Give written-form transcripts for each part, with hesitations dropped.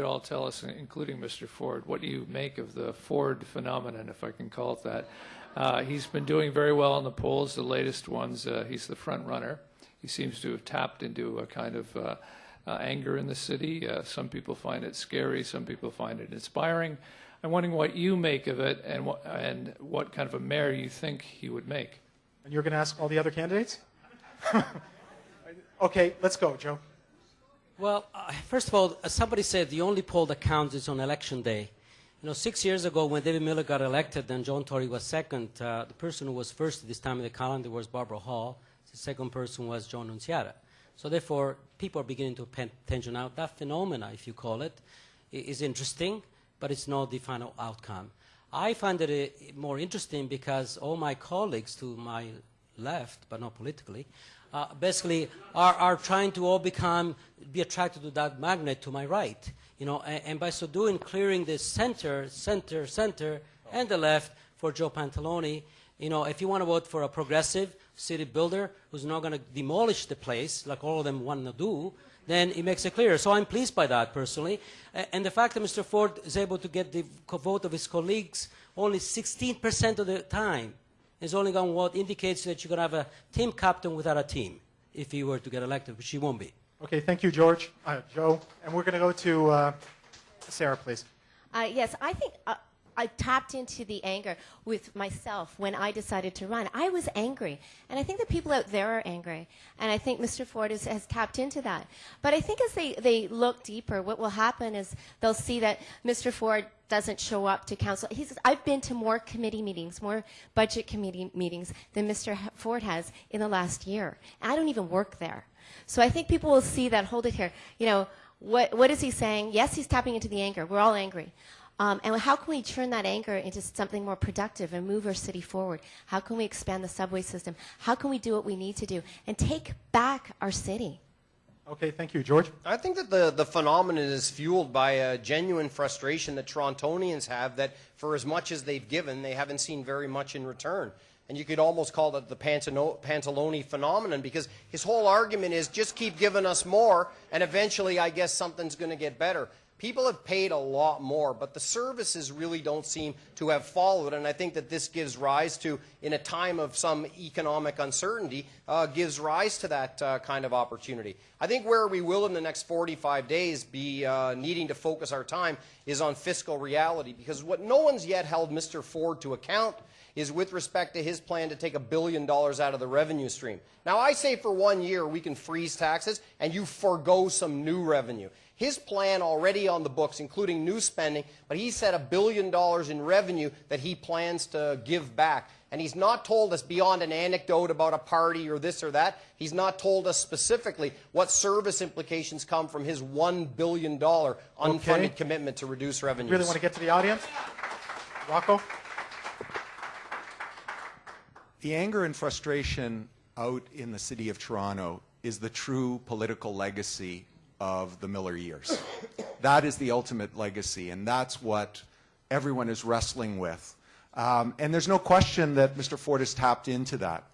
could all tell us, including Mr. Ford, what you make of the Ford phenomenon, if I can call it that. He's been doing very well in the polls, the latest ones. He's the front runner. He seems to have tapped into a kind of anger in the city. Some people find it scary. Some people find it inspiring. I'm wondering what you make of it and what kind of a mayor you think he would make. And you're going to ask all the other candidates? Okay, let's go, Joe. Well, first of all, as somebody said, the only poll that counts is on election day. You know, 6 years ago when David Miller got elected and John Tory was second, the person who was first at this time in the calendar was Barbara Hall. The second person was John Nunziata. So therefore, people are beginning to pay attention now. That phenomena, if you call it, is interesting, but it's not the final outcome. I find it more interesting because all my colleagues to my left, but not politically, basically are trying to all be attracted to that magnet to my right. You know, and by so doing, clearing the center, and the left for Joe Pantalone. You know, if you want to vote for a progressive city builder who's not going to demolish the place like all of them want to do, then it makes it clear. So I'm pleased by that personally. And the fact that Mr. Ford is able to get the vote of his colleagues only 16% of the time is only going to what indicates that you're going to have a team captain without a team if he were to get elected, which he won't be. Okay, thank you, Joe. And we're going to go to Sarah, please. Yes, I think I tapped into the anger with myself when I decided to run. I was angry, and I think the people out there are angry, and I think Mr. Ford has tapped into that. But I think as they look deeper, what will happen is they'll see that Mr. Ford doesn't show up to council. He says, I've been to more committee meetings, more budget committee meetings than Mr. Ford has in the last year. I don't even work there. So I think people will see that, hold it here, you know, what is he saying? Yes, he's tapping into the anger. We're all angry. And how can we turn that anger into something more productive and move our city forward? How can we expand the subway system? How can we do what we need to do and take back our city? Okay, thank you. George? I think that the phenomenon is fueled by a genuine frustration that Torontonians have that for as much as they've given, they haven't seen very much in return. And you could almost call it the Pantalone phenomenon because his whole argument is just keep giving us more and eventually I guess something's going to get better. People have paid a lot more, but the services really don't seem to have followed, and I think that this gives rise to, in a time of some economic uncertainty, gives rise to that kind of opportunity. I think where we will in the next 45 days be needing to focus our time is on fiscal reality, because what no one's yet held Mr. Ford to account is with respect to his plan to take $1 billion out of the revenue stream. Now, I say for 1 year we can freeze taxes and you forego some new revenue. His plan already on the books, including new spending, but he said $1 billion in revenue that he plans to give back. And he's not told us beyond an anecdote about a party or this or that. He's not told us specifically what service implications come from his $1 billion unfunded commitment to reduce revenues. Really want to get to the audience? Rocco? The anger and frustration out in the city of Toronto is the true political legacy of the Miller years. That is the ultimate legacy, and that's what everyone is wrestling with. And there's no question that Mr. Ford has tapped into that.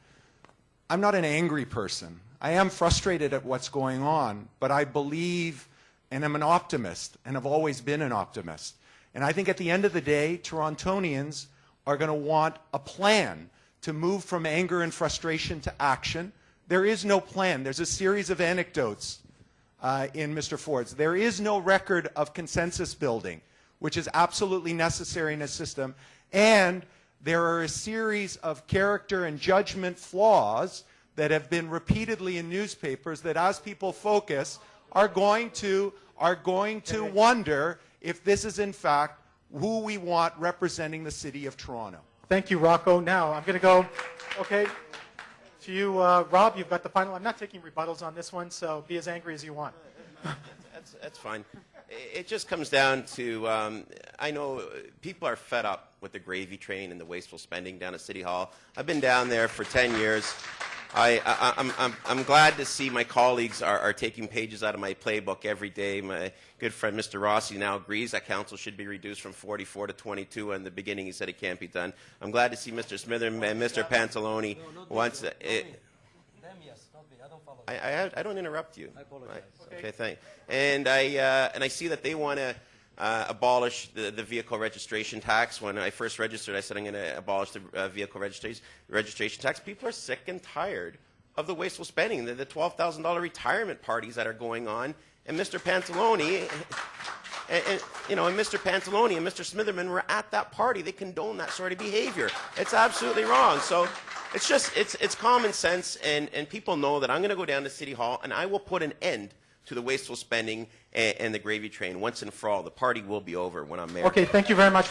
I'm not an angry person. I am frustrated at what's going on, but I believe, and I'm an optimist, and have always been an optimist. And I think at the end of the day, Torontonians are going to want a plan to move from anger and frustration to action. There is no plan. There's a series of anecdotes in Mr. Ford's. There is no record of consensus building, which is absolutely necessary in a system. And there are a series of character and judgment flaws that have been repeatedly in newspapers that as people focus are going to wonder if this is in fact who we want representing the city of Toronto. Thank you, Rocco. Now, I'm going to go, to you, Rob, you've got the final. I'm not taking rebuttals on this one, so be as angry as you want. That's fine. It just comes down to, I know people are fed up with the gravy train and the wasteful spending down at City Hall. I've been down there for 10 years. I'm glad to see my colleagues are taking pages out of my playbook every day. My good friend Mr. Rossi now agrees that council should be reduced from 44 to 22. In the beginning he said it can't be done. I'm glad to see Mr. Smitherman and Mr. Pantalone wants it. yes, not me. I don't follow. I don't interrupt you. I apologize. Right. Okay, thank. And I see that they want to abolish the vehicle registration tax. When I first registered, I said I'm going to abolish the vehicle registration tax. People are sick and tired of the wasteful spending, the $12,000 retirement parties that are going on, and Mr. Pantalone. And Mr. Pantalone and Mr. Smitherman were at that party. They condone that sort of behavior. It's absolutely wrong. So it's just, it's common sense, and people know that I'm going to go down to City Hall and I will put an end to the wasteful spending and the gravy train once and for all. The party will be over when I'm mayor. Okay, thank you very much.